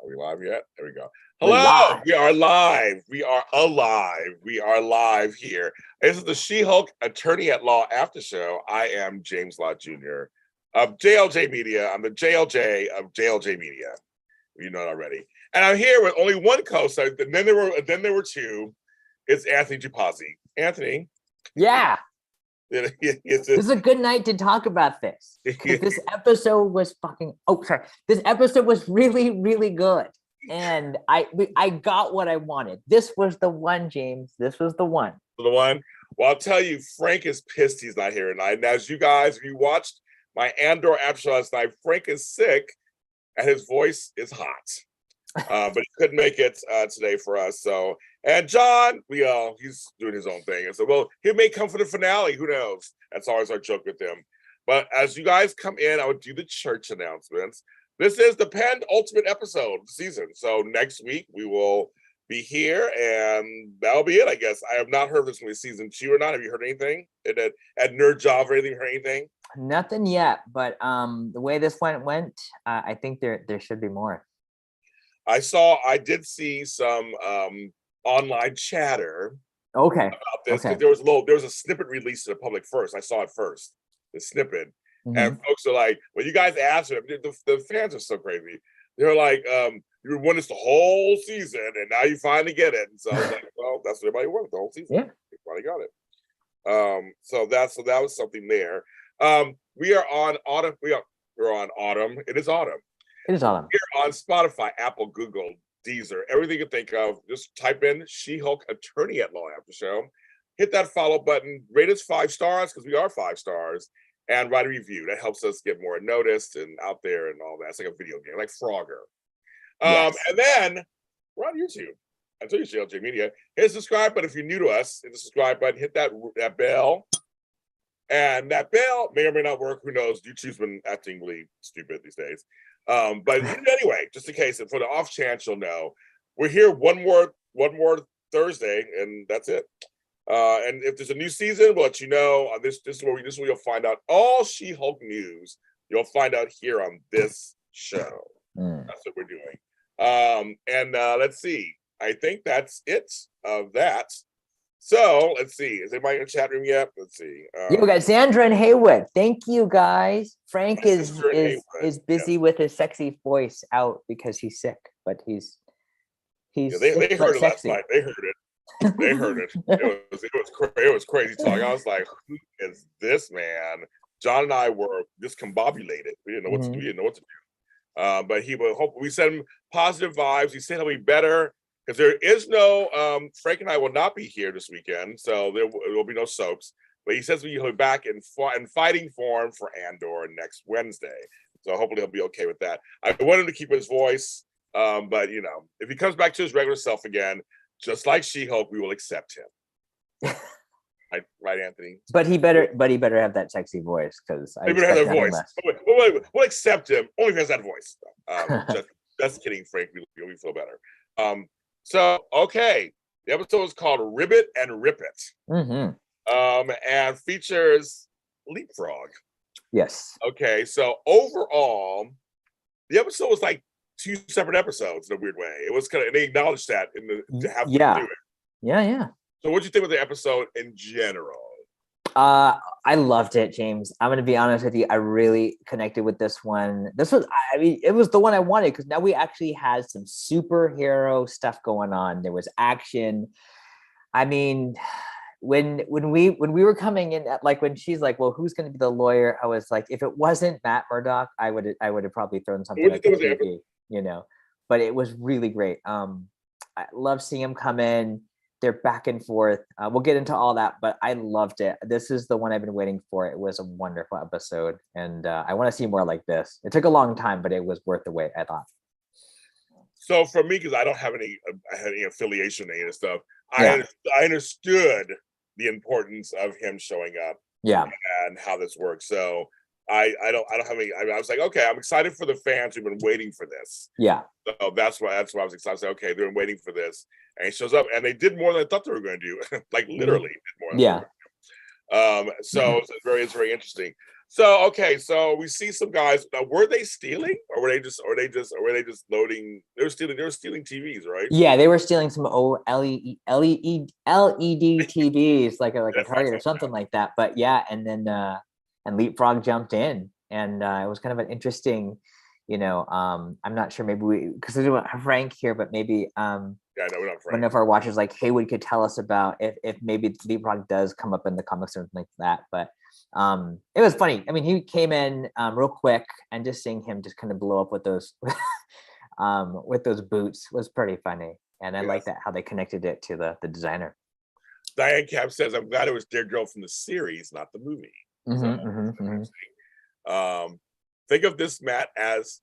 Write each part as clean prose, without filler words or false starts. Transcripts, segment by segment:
Are we live yet? There we go. We're Hello. live. We are live. We are alive. We are live here. This is the She-Hulk Attorney at Law After Show. I am James Lott Jr. of JLJ Media. I'm the JLJ of JLJ Media. You know it already. And I'm here with only one co-star. Then there were two. It's Anthony Tupasi. Anthony. Yeah. This is a good night to talk about this. This episode was This episode was really, really good. And I got what I wanted. This was the one, James. This was the one. The one? Well, I'll tell you, Frank is pissed he's not here tonight. And as you guys, if you watched my Andor Aftershow last night, Frank is sick and his voice is hot. But he couldn't make it today for us. So, and John, he's doing his own thing. And so, well, he may come for the finale. Who knows? That's always our joke with him. But as you guys come in, I would do the church announcements. This is the penultimate episode of the season. So next week we will be here, and that'll be it, I guess. I have not heard this movie season 2 or not. Have you heard anything at Nerd Job or anything? Heard anything? Nothing yet. But the way this went, I think there should be more. I did see some online chatter. Okay. About this because there was a snippet released to the public first. I saw it first, the snippet. Mm-hmm. And folks are like, when you guys asked them, the fans are so crazy. They're like, you won this the whole season, and now you finally get it. And so I was like, well, that's what everybody wanted the whole season. Yeah, they finally got it. So that was something there. We are on autumn. We're on autumn. It is autumn. It is autumn. We're on Spotify, Apple, Google, Deezer, everything you think of. Just type in She-Hulk Attorney at Law After Show. Hit that follow button. Rate us 5 stars because we are 5 stars. And write a review. That helps us get more noticed and out there and all that. It's like a video game, like Frogger. Yes. And then we're on YouTube. I told you, JLJ Media. Hit the subscribe button if you're new to us. Hit the subscribe button. Hit that bell. And that bell may or may not work. Who knows? YouTube's been acting really stupid these days. But anyway, just in case, and for the off chance you'll know, we're here one more Thursday, and that's it. And if there's a new season, we'll let you know. This is where you'll find out all She-Hulk news. You'll find out here on this show. That's what we're doing. And let's see. I think that's it of that. So let's see. Is anybody in the chat room yet? Let's see. Yeah, we got Sandra and Haywood. Thank you, guys. Frank is busy with his sexy voice out because he's sick, but he's they heard it last night. They heard it. They heard it. It was crazy talk. I was like, who is this man? John and I were discombobulated. We didn't know what to do. We didn't know what to do. But he will hope we send him positive vibes. He said he'll be better because there is no Frank and I will not be here this weekend, so there will be no soaps. But he says he'll be back in fighting form for Andor next Wednesday. So hopefully he'll be okay with that. I want him to keep his voice, but if he comes back to his regular self again, just like She-Hulk, we will accept him. Right, Anthony? But he better have that sexy voice because I better have that voice. We'll accept him only if he has that voice. Just kidding, Frank. We feel better. So okay, the episode is called Ribbit and Rip It, and features Leapfrog. Yes. Okay, so overall, the episode was like 2 separate episodes in a weird way. It was kind of, they acknowledged that to have to do it. Yeah. So what do you think of the episode in general? I loved it, James. I'm going to be honest with you. I really connected with this one. It was the one I wanted because now we actually had some superhero stuff going on. There was action. I mean, when we were coming in, like when she's like, "Well, who's going to be the lawyer?" I was like, if it wasn't Matt Murdock, I would have probably thrown something like that. But it was really great. I love seeing him come in. They're back and forth. We'll get into all that, but I loved it. This is the one I've been waiting for. It was a wonderful episode, and I want to see more like this. It took a long time, but it was worth the wait, I thought. So for me, because I don't have any affiliation to any of this stuff, I understood the importance of him showing up. Yeah, and how this works. So I don't have any. I was like, okay, I'm excited for the fans who've been waiting for this. Yeah. So that's why I was excited. I was like, okay, they're waiting for this, and he shows up, and they did more than I thought they were going to do. Like literally did more. Than yeah. So it's very interesting. So okay, so we see some guys. Now, were they stealing, or were they just loading? They were stealing. They were stealing TVs, right? Yeah, they were stealing some old LED TVs, like a That's what I Target or thought. something like that. But yeah, and then and Leapfrog jumped in, and it was kind of an interesting, I'm not sure, maybe we, because we don't have Frank here, but maybe Yeah, no, we're not one Frank. of our watchers like Haywood could tell us about if maybe Leapfrog does come up in the comics or something like that. But it was funny. I mean, he came in real quick, and just seeing him just kind of blow up with those boots was pretty funny. And I like that how they connected it to the designer. Diane Cap says, "I'm glad it was Dear Girl from the series, not the movie." Think of this, Matt, as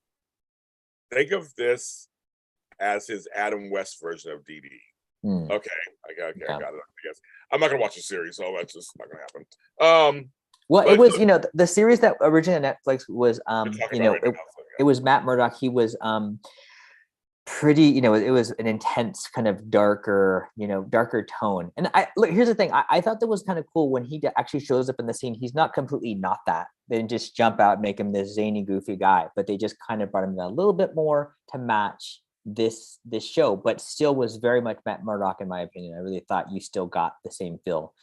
his Adam West version of Dee Dee. Okay, I got it. I guess I'm not gonna watch the series, so that's just not gonna happen. Well, it was, the series that originally on Netflix was, it was Matt Murdock. He was pretty, it was an intense kind of darker tone. And here's the thing. I thought that was kind of cool when he actually shows up in the scene. He's not completely not that. They didn't just jump out and make him this zany, goofy guy, but they just kind of brought him down a little bit more to match this show, but still was very much Matt Murdock, in my opinion. I really thought you still got the same feel.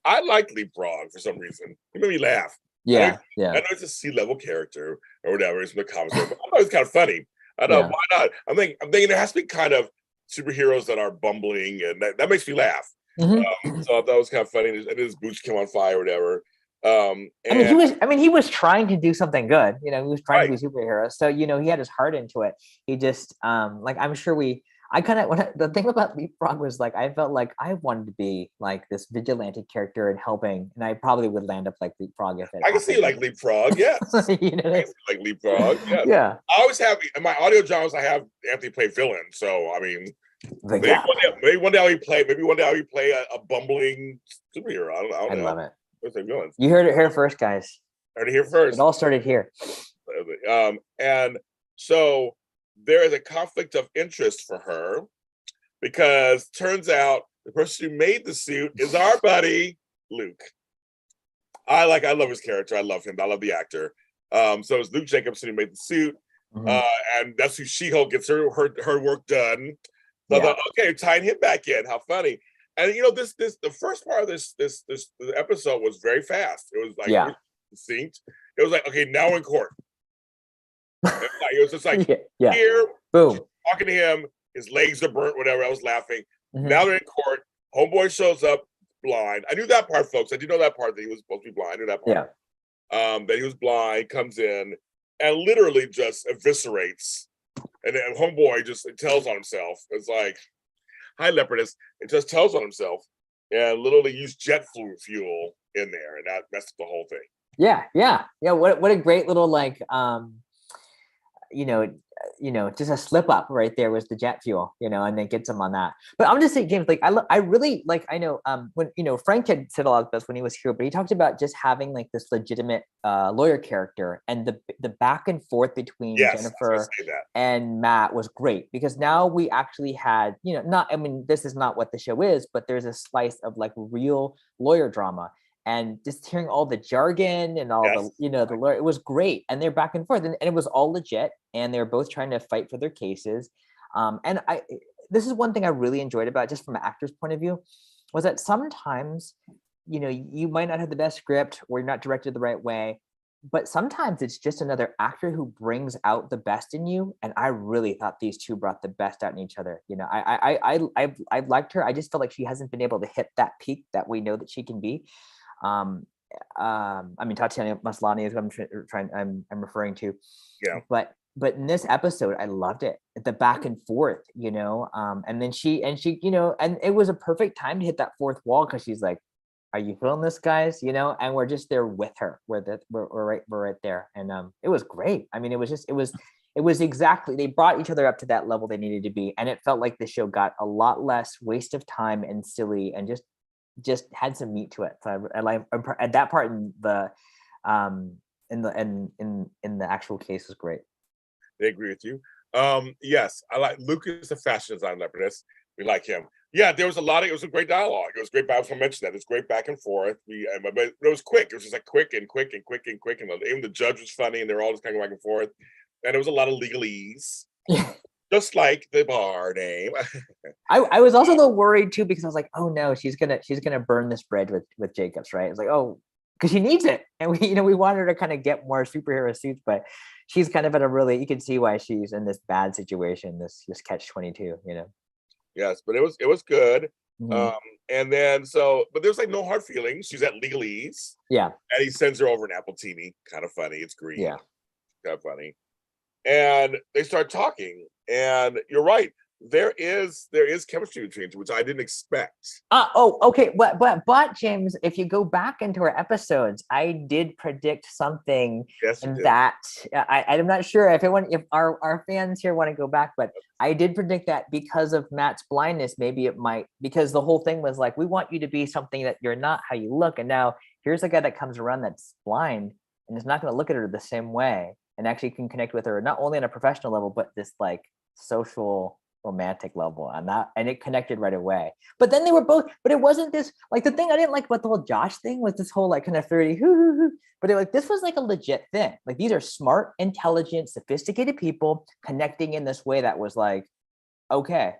I like Leapfrog for some reason. It made me laugh. Yeah. I know it's a C-level character or whatever. It's in the comics, but I thought it was kind of funny. I know, why not? I'm thinking there has to be kind of superheroes that are bumbling, and that makes me laugh. So I thought it was kind of funny, and his boots came on fire or whatever. He was trying to do something good. He was trying to be a superhero. So, he had his heart into it. He just, I'm sure the thing about Leapfrog was like, I felt like I wanted to be like this vigilante character and helping, and I probably would land up like Leapfrog if it I can see like Leapfrog, yes. I can see like Leapfrog, yes. Yeah. I always have, in my audio dramas, I have Anthony play villain. So, I mean, maybe one day I'll play a bumbling superhero. I don't know. I love it. Villains. You heard it here first, guys. Heard it here first. It all started here. And so there is a conflict of interest for her, because turns out the person who made the suit is our buddy Luke. I love his character. I love him. I love the actor. So it's Luke Jacobson who made the suit, and that's who She-Hulk gets her work done. So I thought, okay, tying him back in. How funny! And the first part of this episode was very fast. It was like succinct. It was like, okay, now we're in court. It was just like here, boom, talking to him. His legs are burnt, whatever. I was laughing. Now they're in court. Homeboy shows up blind. I knew that part, folks. I did know that part, that he was supposed to be blind. I knew that part. That he was blind, comes in and literally just eviscerates. And then homeboy just tells on himself. It's like, hi, Leopardess. It just tells on himself and literally used jet fuel in there, and that messed up the whole thing. Yeah. What a great little just a slip up right there was the jet fuel, and then gets him on that. But I'm just saying, James, I really I know when Frank had said a lot of this when he was here, but he talked about just having like this legitimate lawyer character, and the back and forth between Jennifer and Matt was great, because now we actually had this is not what the show is, but there's a slice of like real lawyer drama. And just hearing all the jargon and all the lawyer, it was great. And they're back and forth, and it was all legit. And they're both trying to fight for their cases. And this is one thing I really enjoyed about, just from an actor's point of view, was that sometimes, you might not have the best script, or you're not directed the right way, but sometimes it's just another actor who brings out the best in you. And I really thought these two brought the best out in each other. I've liked her. I just feel like she hasn't been able to hit that peak that we know that she can be. Tatiana Maslany is what I'm referring to. Yeah. But in this episode, I loved it. The back and forth, and then she, and it was a perfect time to hit that fourth wall, because she's like, "Are you feeling this, guys?" And we're just there with her. We're right there, and it was great. I mean, it was exactly, they brought each other up to that level they needed to be, and it felt like the show got a lot less waste of time and silly, and just had some meat to it. So I like at that part in the actual case was great. They agree with you. Yes, I like Luke is a fashion design Leopardess. We like him. Yeah, there was a lot of, it was a great dialogue. It was great. I was going to mention that. It's great back and forth. But it was quick. It was just like quick and quick and quick and quick. And even the judge was funny and they were all just kind of back and forth. And there was a lot of legalese, just like the bar name. I was also a little worried too, because I was like, oh no, she's gonna burn this bridge with Jacobs, right? It's like, oh, because she needs it. And we wanted her to kind of get more superhero suits, but she's kind of in a really, you can see why she's in this bad situation, this catch-22, Yes, but it was good. Mhm. And then but there's like no hard feelings. She's at legalese. Yeah. And he sends her over an appletini. Kind of funny. It's green. Yeah. Kind of funny. And they start talking. And you're right. There is chemistry between them, which I didn't expect. Okay. But James, if you go back into our episodes, I did predict something. Yes, and that I'm not sure if our fans here want to go back, but I did predict that because of Matt's blindness, maybe it might, because the whole thing was like, we want you to be something that you're not, how you look. And now here's a guy that comes around that's blind and is not going to look at her the same way and actually can connect with her, not only on a professional level, but this like social romantic level, and it connected right away. But then they were both, but it wasn't this, like, the thing I didn't like about the whole Josh thing was this whole like kind of 30 but this was like a legit thing. Like, these are smart, intelligent, sophisticated people connecting in this way that was like, okay,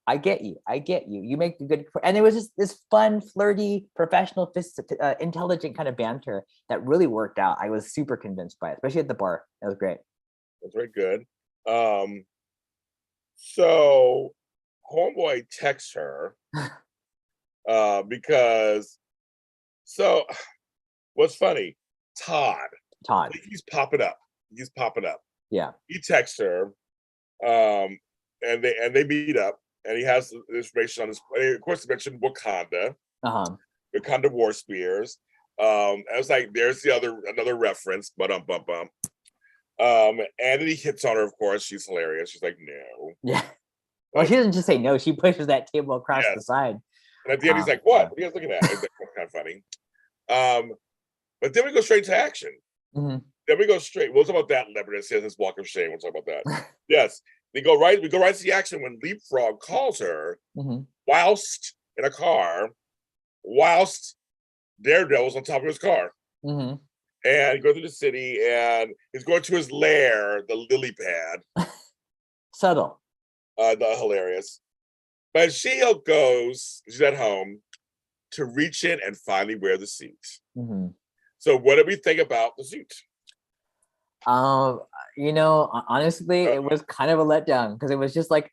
I get you, you make a good, and it was just this fun, flirty, professional, intelligent kind of banter that really worked out. I was super convinced by it, especially at the bar. It was great. It was very good. So homeboy texts her because what's funny, Todd, he's popping up. Yeah. He texts her, and they meet up, and he has the information on his, of course, he mentioned Wakanda, Wakanda war spears. I was like, there's another reference, but bum. And then he hits on her, of course. She's hilarious. She's like, no. Yeah. Well, she doesn't just say no. She pushes that table across the side. And at the end, he's like, what? What are you guys looking at? It's kind of funny. But then we go straight to action. Mm-hmm. Then we go straight. We'll talk about that later. It says this walk of shame. We'll talk about that. Yes. We go right to the action when Leapfrog calls her whilst in a car, whilst Daredevil's on top of his car. Mm-hmm. And go through the city, and he's going to his lair, the lily pad. Subtle. The hilarious. But She-Hulk goes, she's at home, to reach in and finally wear the suit. Mm-hmm. So what did we think about the suit? Honestly, it was kind of a letdown, because it was like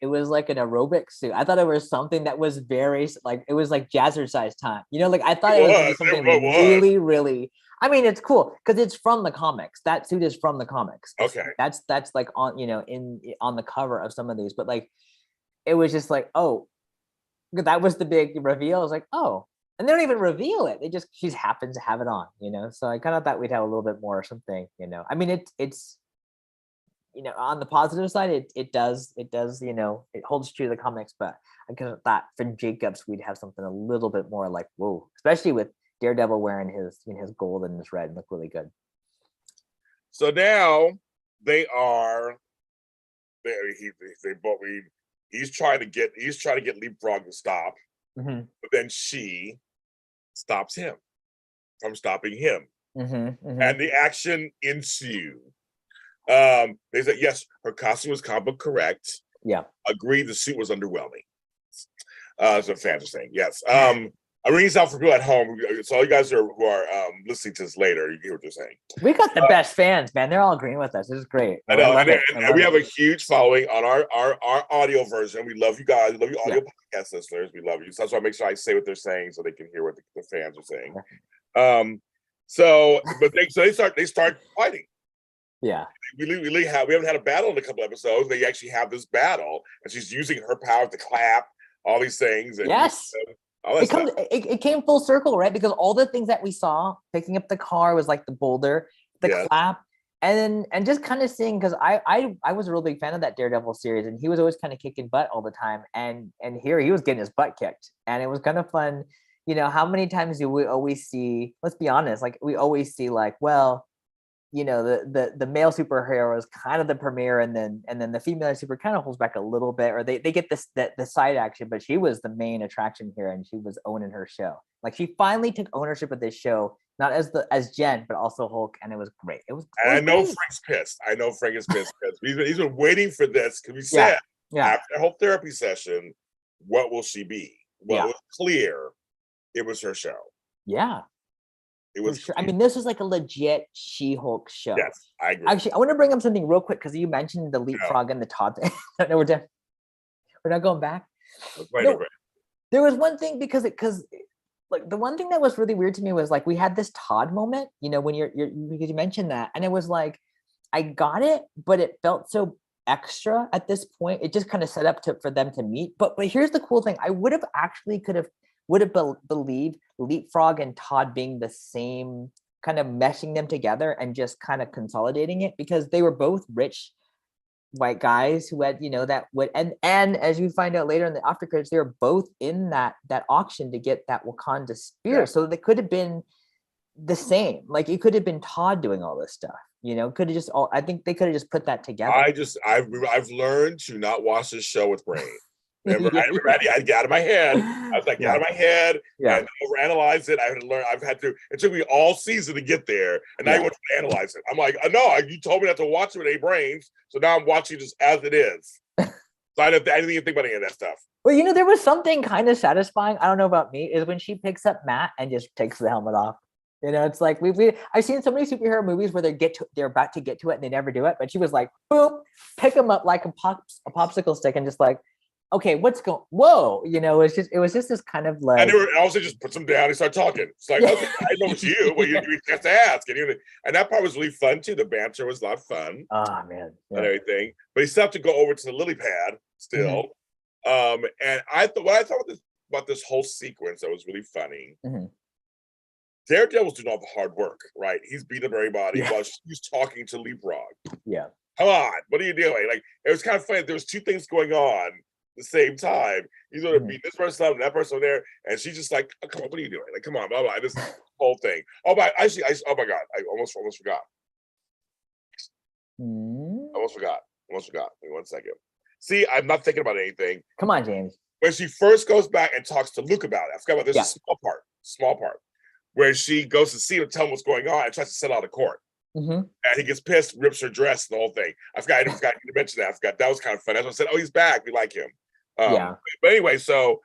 an aerobic suit. I thought it was something that was very, like, it was like jazzercise time. Like, I thought it was something really, really, I mean, it's cool because it's from the comics. That suit is from the comics. Okay. That's like on, on the cover of some of these, but like, it was just like, oh, that was the big reveal. I was like, oh, and they don't even reveal it. She just happens to have it on, So I kind of thought we'd have a little bit more or something, I mean, it's, on the positive side, it does, it holds true to the comics, but I kind of thought for Jacobs, we'd have something a little bit more like, whoa, especially with Daredevil wearing his gold and his red, look really good. So now he's trying to get Leapfrog to stop, but then she stops him from stopping him, and the action ensued. They said yes, her costume was comic book correct. Yeah, agreed. The suit was underwhelming. So fans are saying yes. I'm reading this out for people at home. So all you guys who are listening to this later, you hear what they're saying. We got the best fans, man. They're all agreeing with us. This is great. I know, and we have a huge following on our audio version. We love you guys. We love you audio podcast listeners. We love you. So that's why I make sure I say what they're saying so they can hear what the fans are saying. They start fighting. Yeah. We haven't had a battle in a couple episodes. They actually have this battle, and she's using her power to clap, all these things. And, yes. It came full circle, right? Because all the things that we saw, picking up the car was like the boulder, the clap, and just kind of seeing, because I was a real big fan of that Daredevil series, and he was always kind of kicking butt all the time, and here he was getting his butt kicked, and it was kind of fun. How many times do we always see? Let's be honest, like we always see, like, well, the male superhero is kind of the premiere, and then the female super kind of holds back a little bit, or they get the side action, but she was the main attraction here, and she was owning her show. Like, she finally took ownership of this show, not as Jen, but also Hulk, and it was great. It was I know great. Frank's pissed. I know Frank is pissed because he's been waiting for this, because we said after the whole therapy session, what will she be? Well, it was clear it was her show. Yeah. It was sure. I mean, this was like a legit She-Hulk show. Yes, I agree. Actually, I want to bring up something real quick, because you mentioned the leapfrog and the Todd thing. No, we're done. We're not going back. Right. There was one thing, because like, the one thing that was really weird to me was, like, we had this Todd moment, when because you mentioned that, and it was like, I got it, but it felt so extra at this point. It just kind of set up for them to meet. But here's the cool thing: I would have believed Leapfrog and Todd being the same, kind of meshing them together and just kind of consolidating it, because they were both rich white guys who had, that would, and as you find out later in the after credits, they were both in that auction to get that Wakanda spear. So they could have been the same. Like, it could have been Todd doing all this stuff. Could have just I think they could have just put that together. I've learned to not watch this show with brain. Remember, I'd get out of my head. I was like, get out of my head and overanalyze it. It took me all season to get there, and now you want to analyze it. I'm like, no, you told me not to watch it with A brains, so now I'm watching just as it is. So I didn't think about any of that stuff. Well, there was something kind of satisfying. I don't know about me, is when she picks up Matt and just takes the helmet off. It's like I've seen so many superhero movies where they're about to get to it and they never do it, but she was like, boom, pick him up like a popsicle stick and just like, okay, what's going? Whoa, it was just this kind of like. And they were also just puts them down and start talking. It's like, okay, I know it's you, but you have to ask. And that part was really fun too. The banter was a lot of fun. Oh man, and everything. But he still have to go over to the lily pad still. Mm-hmm. And what I thought about this whole sequence that was really funny. Mm-hmm. Daredevil's doing all the hard work, right? He's beating up everybody while she's talking to Leapfrog. Yeah. Come on, what are you doing? Like, it was kind of funny. There was two things going on at the same time. He's going to beat this person up and that person there, and she's just like, oh, come on, what are you doing? Like, come on, blah blah. This whole thing. Oh my, actually, oh my god, I almost forgot. Almost forgot. Give me 1 second. See, I'm not thinking about anything. Come on, James. When she first goes back and talks to Luke about it, I forgot about this. Small part. Where she goes to see him, tell him what's going on, and tries to settle out of court. Mm-hmm. And he gets pissed, rips her dress, and the whole thing. I forgot to mention that. That was kind of fun. That's why I said, oh, he's back. We like him. But anyway, so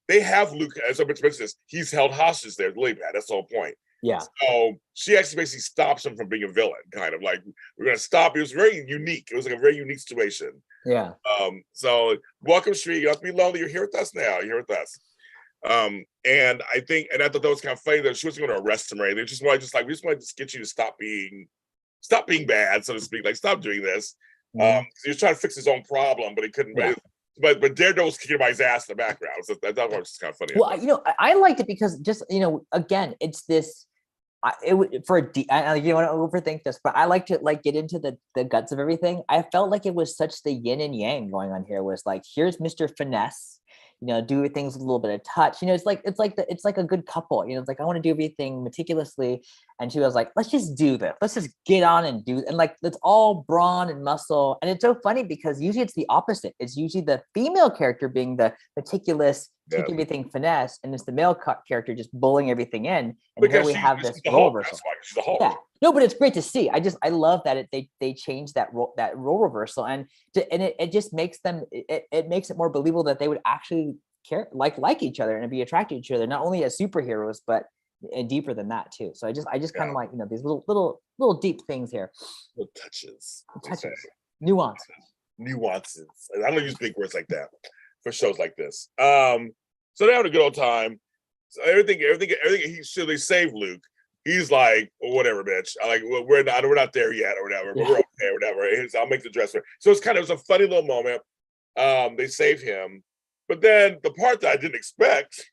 they have Luke, as I mentioned this, he's held hostage there, Lily Pad. That's the whole point. Yeah. So she actually basically stops him from being a villain, kind of like, we're going to stop. It was very unique. It was like a very unique situation. Yeah. So welcome, Shree. You don't have to be lonely. You're here with us now. You're here with us. And I thought that was kind of funny that she wasn't going to arrest him or anything. We just wanted to get you to stop being bad, so to speak. Like, stop doing this. He was trying to fix his own problem, but he couldn't. Yeah. But Daredevil was kicking my ass in the background. So that was just kind of funny. Well, I liked it because just again, it's this. You don't want to overthink this, but I like to get into the guts of everything. I felt like it was such the yin and yang going on here. Was like, here's Mr. Finesse. Do things with a little bit of touch. It's like a good couple. It's like, I want to do everything meticulously, and she was like, let's just do this. Let's just get on and do. And like, it's all brawn and muscle. And it's so funny because usually it's the opposite. It's usually the female character being the meticulous, take everything finesse, and it's the male character just bullying everything in. And because here we have this role reversal. She's the Hulk. Yeah. No, but it's great to see. I love that they changed that role reversal, and it just makes them it makes it more believable that they would actually care like each other and be attracted to each other, not only as superheroes but deeper than that too. So I just kind of like these little deep things here, little touches, nuances. I don't use big words like that for shows like this. So they had a good old time. So everything. They saved Luke. He's like, well, whatever, bitch. I like, well, we're not there yet, or whatever. But we're okay, or whatever. I'll make the dresser. So it was a funny little moment. They save him, but then the part that I didn't expect,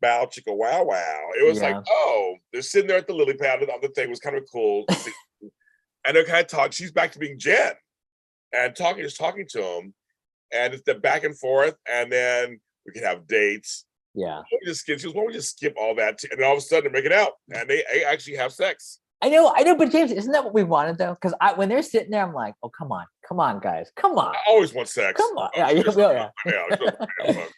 bow chicka wow wow. It was like, oh, they're sitting there at the lily pad. The other thing was kind of cool, and they're kind of talking. She's back to being Jen, and talking to him, and it's the back and forth, and then we can have dates. Yeah. Why don't we just skip? She goes, why don't we just skip all that? And then all of a sudden they're making out, and they actually have sex. I know, but James, isn't that what we wanted though? Because when they're sitting there, I'm like, oh, come on, guys, come on. I always want sex. Come on. Yeah. I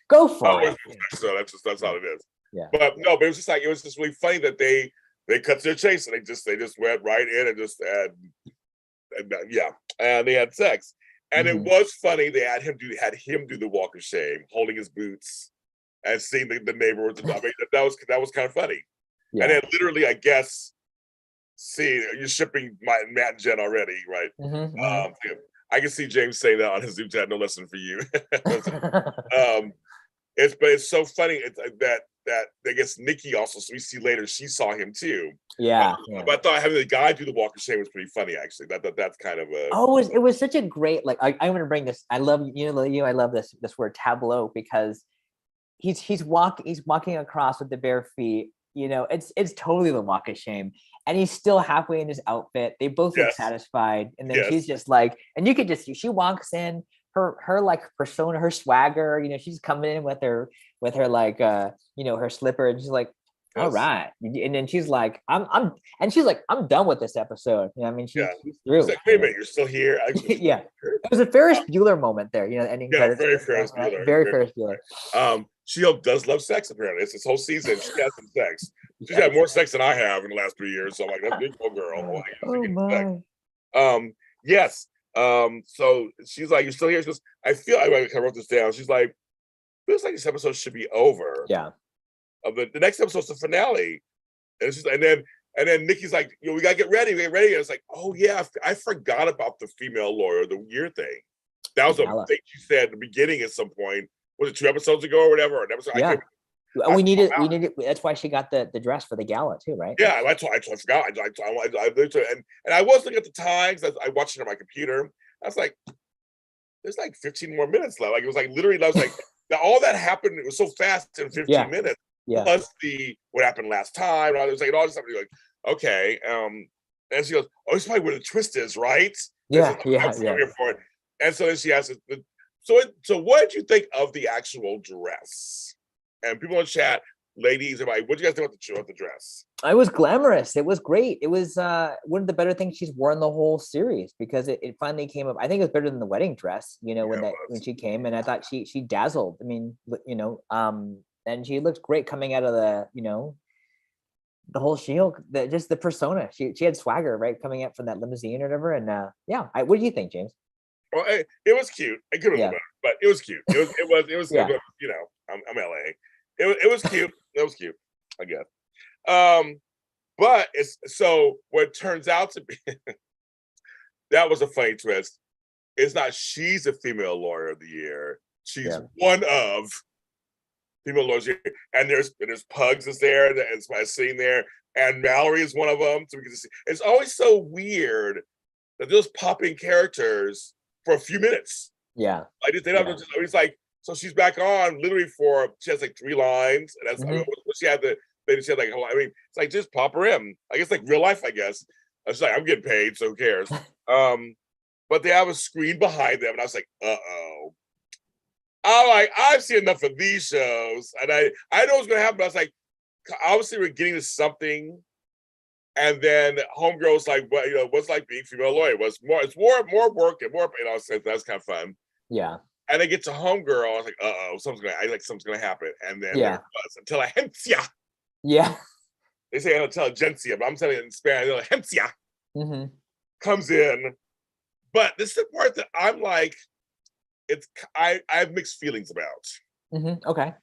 Go for always it. want sex, so that's how it is. Yeah. But no, but it was just really funny that they cut to their chase and they just went right in and just and they had sex. And it was funny. They had him do the walk of shame, holding his boots and seeing the neighbor. I mean, that was kind of funny. Yeah. And then literally, I guess, see, you're shipping Matt and Jen already, right? I can see James saying that on his Zoom chat. No lesson for you. It's so funny that I guess Nikki also. So we see later she saw him too. Yeah. But I thought having the guy do the walk of shame was pretty funny. Actually, that's kind of a. Oh, it was such a great I'm going to bring this. I love I love this word tableau because he's walking across with the bare feet. It's totally the walk of shame. And he's still halfway in his outfit. They both look satisfied. And then she's just like, and you could just see, she walks in, her like persona, her swagger, she's coming in with her like, her slipper. And she's like, all right. And then she's like, I'm done with this episode. I mean, she's through. She's like, wait a minute, you're still here? Yeah. It was a Ferris Bueller moment there, ending credits. Very Ferris Bueller. Very Ferris Bueller. She does love sex, apparently. It's this whole season. She has some sex. She's had more sex than I have in the last 3 years. So I'm like, that's a big old girl. Oh my. Yes. So she's like, you're still here? She goes, I wrote this down. She's like, feels like this episode should be over. Yeah. The next episode's the finale. And then Nikki's like, we gotta get ready. And it's like, oh yeah, I forgot about the female lawyer, the weird thing. That was a thing she said at the beginning at some point. Was it 2 episodes ago or whatever? Or an episode? Yeah. We needed. That's why she got the dress for the gala too, right? Yeah, I forgot. And I was looking at the times. I watched it on my computer. I was like, there's like 15 more minutes left. Like it was like literally. I was like, all that happened. It was so fast in 15 minutes. Yeah. Plus what happened last time. I was like, all this stuff. Like, okay. And she goes, oh, this is probably where the twist is, right? Yeah. For it. And so then she asks, so what did you think of the actual dress? And people in chat, ladies, everybody, what do you guys think about the dress? It was glamorous. It was great. It was one of the better things she's worn the whole series because it finally came up. I think it was better than the wedding dress, when she came, and I thought she dazzled. I mean, and she looked great coming out of the the whole She-Hulk, just the persona. She had swagger, right, coming out from that limousine or whatever. And what do you think, James? Well, it was cute. It could have been better, but it was cute. It was I'm LA. It was cute. It was cute, I guess. But it's so what turns out to be that was a funny twist. It's not she's a female lawyer of the year. She's one of female lawyers here. And there's Pugs is there, and my sitting there, and Mallory is one of them. So we can see it's always so weird that those popping characters for a few minutes. Yeah. Like they don't just always like, so she's back on literally she has like 3 lines. And that's she had like, I mean, it's like just pop her in. I guess like real life, I guess. I was like, I'm getting paid, so who cares? But they have a screen behind them, and I was like, uh-oh. I'm like, I've seen enough of these shows, and I know what's gonna happen, but I was like, obviously we're getting to something. And then homegirl's like, what's like being female lawyer? It's more work and more, that's kind of fun. Yeah. And they get to homegirl, I was like, uh-oh, something's gonna happen. And then there was intelligentsia. Yeah. They say intelligentsia, but I'm telling it in Spanish, intelligentsia comes in. But this is the part that I'm like, I have mixed feelings about. Okay.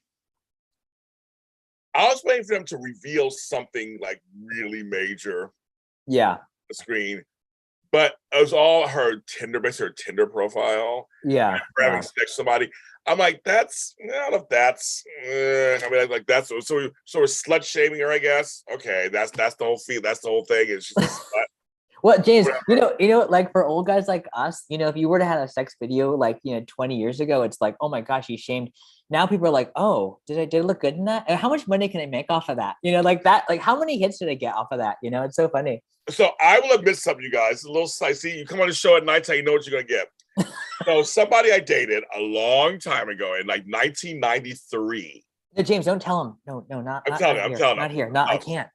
I was waiting for them to reveal something like really major. Yeah. The screen. But it was all her Tinder profile. Yeah. For having sex with somebody. I'm like, that's not if that's I mean like that's so we're slut shaming her, I guess. Okay, that's the whole feel, that's the whole thing. Is she's a slut. Well, James, like for old guys like us, if you were to have a sex video like 20 years ago, it's like, oh my gosh, he's shamed. Now people are like, oh, did it look good in that? And how much money can I make off of that? Like that, like how many hits did I get off of that? It's so funny. So I will admit something, you guys. A little see, you come on the show at night, you know what you're gonna get. So somebody I dated a long time ago in like 1993. No, James, don't tell him. No, not I'm telling here. you, I'm telling Not him. here. No, I can't.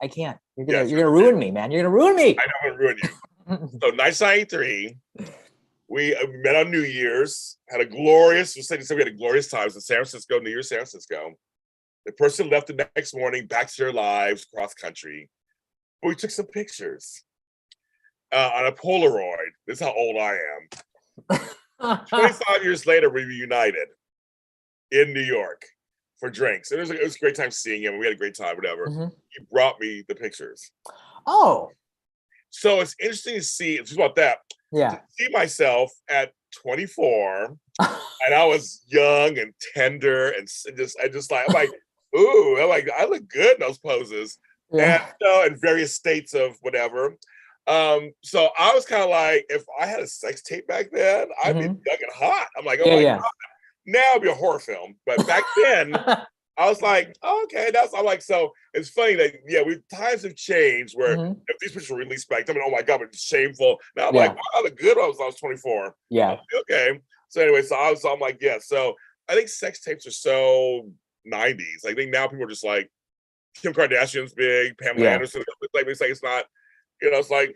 You're Yes, gonna ruin me, man. You're gonna ruin me. I know I'm gonna ruin you. So 1993, we met on New Year's, had a glorious, we had a glorious time in San Francisco, New Year's, San Francisco. The person left the next morning back to their lives cross country. But we took some pictures on a Polaroid. This is how old I am. 25 years later, we reunited in New York for drinks. And it was a great time seeing him. We had a great time, whatever. Mm-hmm. He brought me the pictures. Oh. So it's interesting to see, it's about that. Yeah. To see myself at 24, and I was young and tender and I'm like, ooh, I look good in those poses. Yeah. And in various states of whatever. So I was kind of like, if I had a sex tape back then, I'd be young and hot. I'm like, oh my God. Now it'd be a horror film. But back then, I was like, oh, okay, I'm like, so it's funny that, times have changed where if these pictures were released back then, oh my God, it's shameful. Now I'm like, wow, I look good when I was 24. Yeah. Okay. So anyway, I'm like, yeah. So I think sex tapes are so 90s. I think now people are just like, Kim Kardashian's big, Pamela Anderson. It's not, it's like.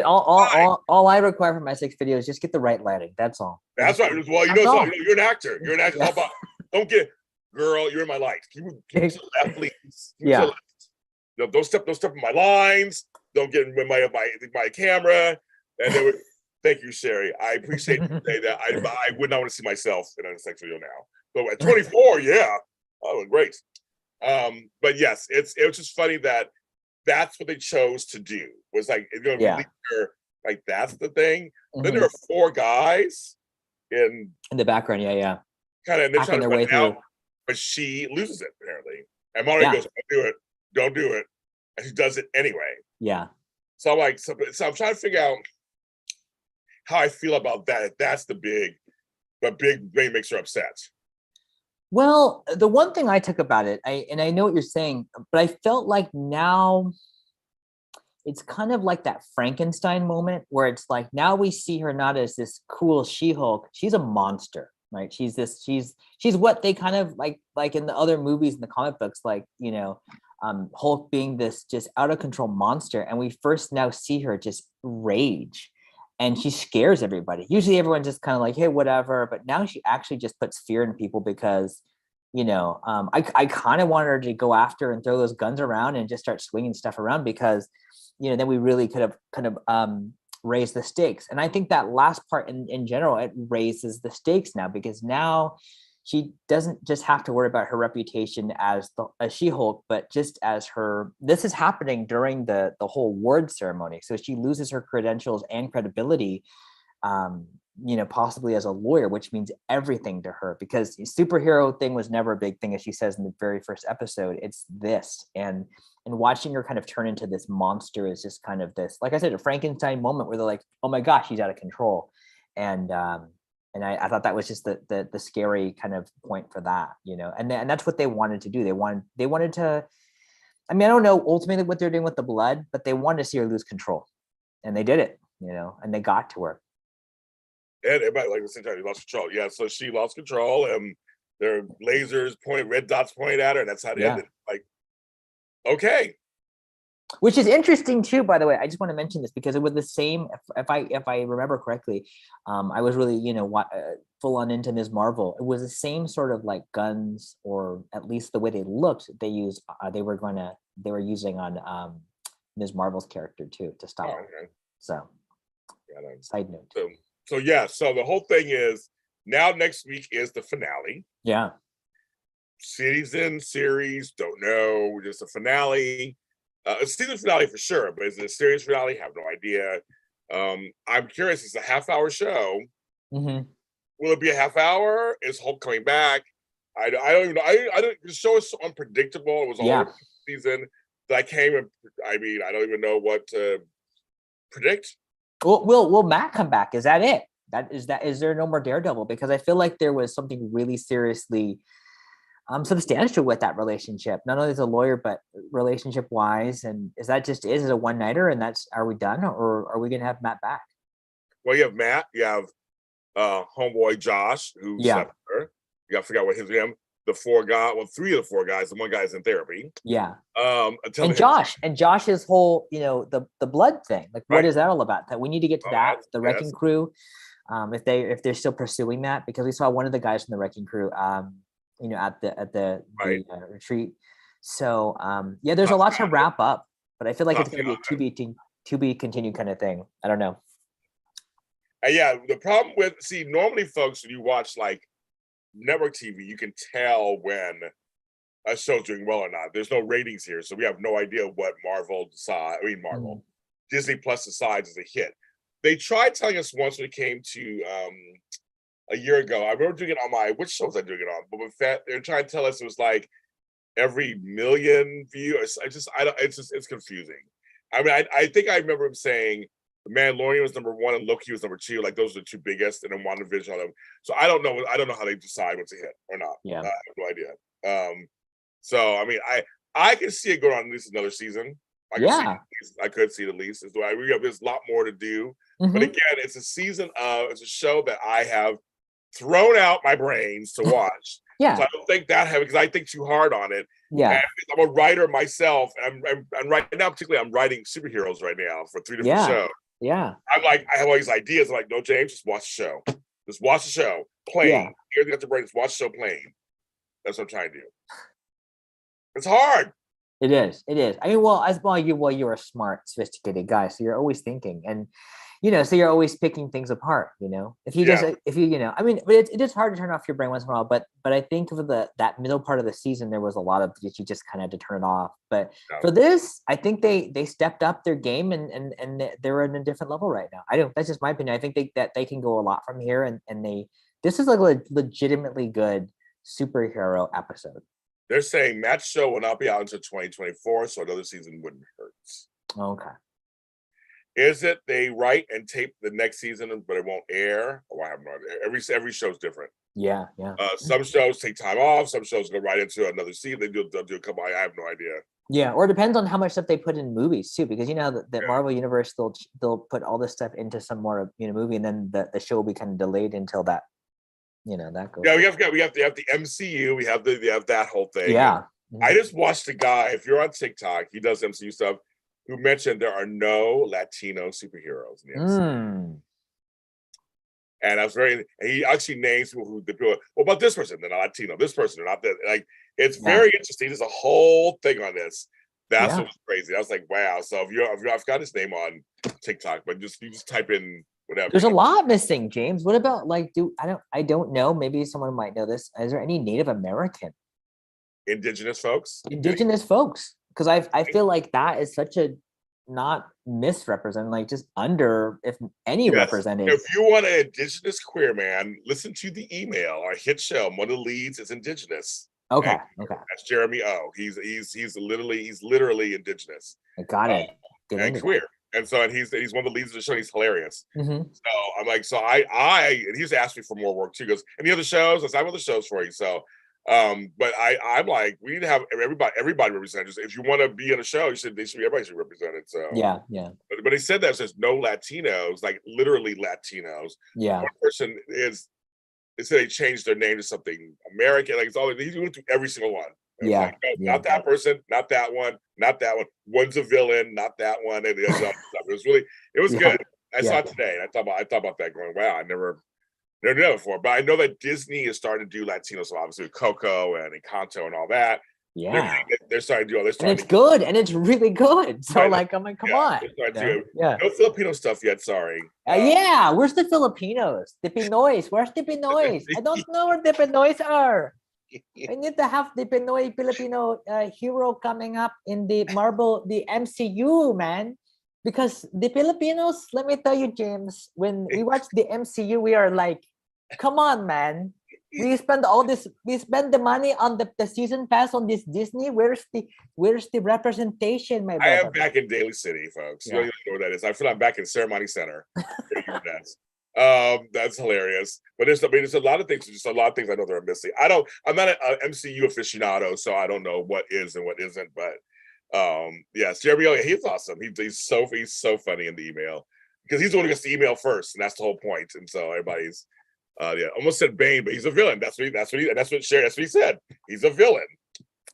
All I require for my sex video is just get the right lighting. That's all. That's right. Well, you're an actor. You're an actor. Yeah. How about, don't get, girl, you're in my light. Can you to the left, please? Don't step in my lines. Don't get in my camera. And they would, thank you, Sherry. I appreciate you saying that. I would not want to see myself in a sex video now. But at 24, yeah, oh, great. But yes, it was just funny that that's what they chose to do. Was like, like that's the thing. Then there are 4 guys in the background, kind of, hacking their way through. But she loses it apparently, and Mario goes, "Don't do it," and she does it anyway. Yeah. So I'm like, so I'm trying to figure out how I feel about that. That's the big makes her upset. Well, the one thing I took about it, I know what you're saying, but I felt like now it's kind of like that Frankenstein moment where it's like now we see her not as this cool She-Hulk, she's a monster, right? She's what they kind of like in the other movies in the comic books, like, Hulk being this just out of control monster, and we first now see her just rage. And she scares everybody. Usually everyone's just kind of like, hey, whatever. But now she actually just puts fear in people because, I kind of wanted her to go after and throw those guns around and just start swinging stuff around because, then we really could have kind of raised the stakes. And I think that last part in general, it raises the stakes now because now she doesn't just have to worry about her reputation as a She-Hulk, but just as her. This is happening during the whole award ceremony, so she loses her credentials and credibility, possibly as a lawyer, which means everything to her because the superhero thing was never a big thing, as she says in the very first episode. It's this, and watching her kind of turn into this monster is just kind of this, like I said, a Frankenstein moment where they're like, oh my gosh, she's out of control, and I thought that was just the scary kind of point for that, and that's what they wanted to do. They wanted to, I don't know ultimately what they're doing with the blood, but they wanted to see her lose control, and they did it, and they got to her. And everybody, like the same time, lost control. Yeah, so she lost control, and their lasers pointed, red dots pointed at her, and that's how it ended. Like, okay. Which is interesting too, by the way. I just want to mention this because it was the same. If I remember correctly, I was really full on into Ms. Marvel. It was the same sort of like guns, or at least the way they looked. They were using on Ms. Marvel's character too to stop her. Okay. So, side note. So the whole thing is now next week is the finale. Yeah. Series, don't know, just a finale. A season finale for sure, but is it a series finale? Have no idea. I'm curious. It's a half-hour show. Mm-hmm. Will it be a half hour? Is Hulk coming back? I don't even know. I don't. The show is so unpredictable. It was all season that I can't even. I don't even know what to predict. Will Matt come back? Is that it? Is there no more Daredevil? Because I feel like there was something really seriously substantial with that relationship, not only as a lawyer, but relationship wise. And is it a one-nighter and are we done, or are we going to have Matt back? Well, you have Matt, you have homeboy Josh, who's her. You got to figure out what his name. the four guys, well, three of the four guys, and one guy's in therapy. Yeah. Until And Josh's whole, the blood thing. Like, what is that all about? That we need to get to that. The Wrecking Crew, if they're still pursuing that, because we saw one of the guys from the Wrecking Crew, at the retreat. So there's a lot to wrap up, but I feel like it's going to be a to be continued kind of thing. I don't know. And the problem with normally, folks, when you watch like network TV, you can tell when a show's doing well or not. There's no ratings here, so we have no idea what Disney Plus decides is a hit. They tried telling us once when it came to a year ago. I remember doing it on which show was I doing it on? But with that, they're trying to tell us it was like every million views. It's confusing. I mean, I think I remember him saying The Mandalorian was number 1 and Loki was number 2. Like those are the two biggest, and then WandaVision on them. So I don't know. I don't know how they decide what's a hit or not. Yeah, I have no idea. So I mean, I can see it going on at least another season. I could see it at least. There's a lot more to do. Mm-hmm. But again, it's a show that I have thrown out my brains to watch. Yeah. So I don't think that heavy because I think too hard on it. Yeah. And I'm a writer myself. And I'm right now, particularly, I'm writing superheroes right now for 3 different shows. Yeah. I have all these ideas. I'm like, no, James, just watch the show. Just watch the show. Plain. Yeah. Here's the brain. Just watch the show plain. That's what I'm trying to do. It's hard. It is. I mean, you're a smart, sophisticated guy, so you're always thinking, and so you're always picking things apart. I mean, but it is hard to turn off your brain once in a while. But I think for that middle part of the season, there was a lot of that you just kind of had to turn it off. But for this, I think they stepped up their game and they're in a different level right now. That's just my opinion. I think that they can go a lot from here, and this is like a legitimately good superhero episode. They're saying Matt's show will not be out until 2024, so another season wouldn't hurt. Okay. Is it they write and tape the next season, but it won't air? Oh, I have no idea. Every show's different. Yeah. Some shows take time off. Some shows go right into another season. They'll do a couple. I have no idea. Yeah, or it depends on how much stuff they put in movies too, because the Marvel Universe they'll put all this stuff into some more movie, and then the show will be kind of delayed until that. That goes. Yeah, we have the MCU. We have that whole thing. Yeah. I just watched a guy. If you're on TikTok, he does MCU stuff. Who mentioned there are no Latino superheroes in the MCU. And I was he actually names people well, about this person, they're not Latino. This person, they're not that. Like, it's very interesting. There's a whole thing on this. That's what was crazy. I was like, wow. So I've got his name on TikTok, but you just type in whatever. There's a lot missing, James. What about I don't know. Maybe someone might know this. Is there any Native American? Indigenous folks? Because I feel like that is such a not misrepresented, like just under, if any, represented. If you want an Indigenous queer man, listen to the email. Our hit show, one of the leads is Indigenous. Okay. That's Jeremy O. He's literally Indigenous. I got it. And queer. And so he's one of the leads of the show. He's hilarious. Mm-hmm. So I'm like, and he's asked me for more work too. He goes, any other shows? I said, I have other shows for you. So but I'm like, we need to have everybody represented. If you want to be in a show, everybody should be represented. So yeah. But he said that, it says no Latinos, like literally Latinos. Yeah. One person they said they changed their name to something American. Like he went through every single one. Yeah. Like, no, not that person, not that one, not that one. One's a villain, not that one. And it was good. I saw it today, and I thought about that, going, wow, I never knew that before. But I know that Disney is starting to do Latino, so obviously with Coco and Encanto and all that. Yeah, they're starting to do all this. And it's good, and it's really good. So I'm like, come on. No Filipino stuff yet. Sorry. Where's the Filipinos? The Pinoys. Where's the Pinoys? I don't know where the Pinoys are. I need to have the Pinoy Filipino hero coming up in the MCU, man. Because the Filipinos, let me tell you, James, when we watch the MCU, we are like, come on, man. We spend the money on the season pass on this Disney. Where's the representation, my brother? I am back in Daly City, folks. You don't even know where that is. I feel I'm back in Ceremony Center. That's hilarious. But there's a lot of things. Just a lot of things I know they're missing. I'm not an MCU aficionado, so I don't know what is and what isn't. But yes, Jeremy, he's awesome. He's so funny in the email because he's the one who gets the email first, and that's the whole point. And so everybody's Yeah, almost said Bane, but he's a villain. That's what he said. He's a villain.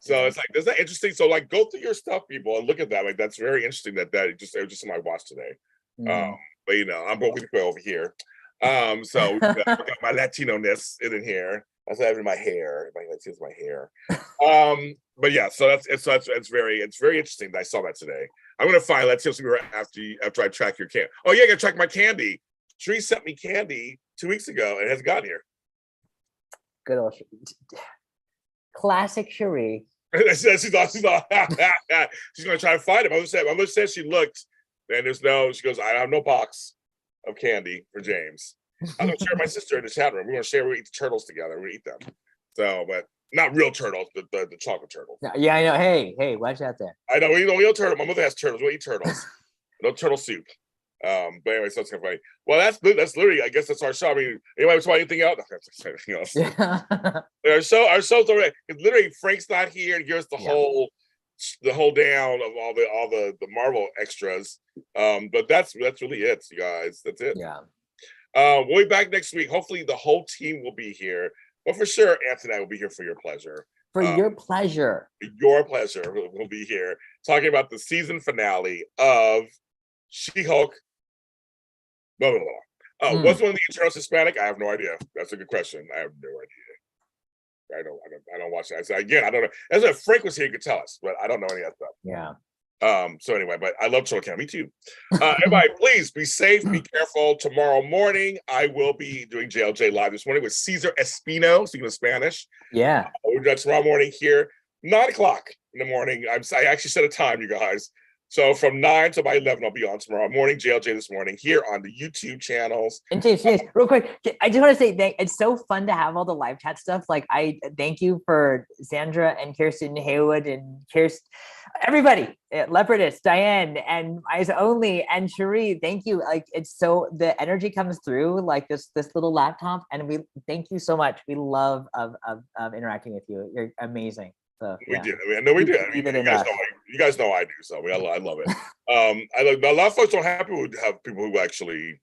So it's like, isn't that interesting? So like, go through your stuff, people, and look at that. Like, that's very interesting. That it was just something I watched today. But I'm both over here. So I got my Latino-ness in here. That's having my hair. That's my hair. But yeah, so it's very interesting that I saw that today. I'm gonna find let's see after I track your candy. Oh yeah, I gotta track my candy. Sheree sent me candy 2 weeks ago and it has gotten here. Good old classic Sheree. she's gonna try to find him. I'm gonna say she looked and she goes, I have no box of candy for James. I'm gonna share with my sister in the chat room. We're gonna eat the turtles together. We're gonna eat them. So, but not real turtles, the chocolate turtles. Yeah, I know. Hey, watch out there. I know we don't eat turtle. My mother has turtles. We eat turtles. No turtle soup. But anyway, so it's kind of funny. Well, that's literally, I guess that's our show. I mean, anybody want anything else? Anything else? Yeah. our show's already. Literally, Frank's not here to give us the whole down of all the Marvel extras. But that's really it, you guys. That's it. Yeah. We'll be back next week. Hopefully, the whole team will be here. But for sure, Anthony and I will be here for your pleasure. For your pleasure. Your pleasure. We'll be here talking about the season finale of She-Hulk. Blah, blah, blah. Was one of the Eternals Hispanic? I have no idea. That's a good question. I have no idea. I don't watch that. I say again, I don't know. As if Frank was here, he could tell us, but I don't know any of that stuff. Yeah. So anyway, but I love Turtle Camp. Me too. Everybody, please be safe, be careful. Tomorrow morning, I will be doing JLJ Live this morning with Cesar Espino, speaking of Spanish. Yeah. We're doing tomorrow morning here, 9 o'clock in the morning. I actually set a time, you guys. So from 9 to by 11, I'll be on tomorrow morning, JLJ this morning, here on the YouTube channels. And James, real quick, I just want to say it's so fun to have all the live chat stuff. Like, I thank you for Sandra and Kirsten Haywood and everybody, Leopardess, Diane, and Eyes Only, and Cherie. Thank you. Like, it's so the energy comes through like this little laptop, and we thank you so much. We love of interacting with you. You're amazing. So, we do. I know we do. You guys know I do. So I love it. A lot of folks don't have people who actually.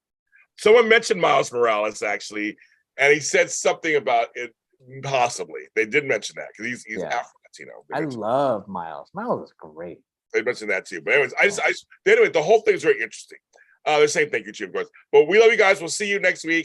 Someone mentioned Miles Morales actually, and he said something about it. Possibly they did mention that because he's Afro-Latino. I love Miles. Miles is great. They mentioned that too. But anyways, anyway, the whole thing is very interesting. They're saying thank you to you, of course. But we love you guys. We'll see you next week.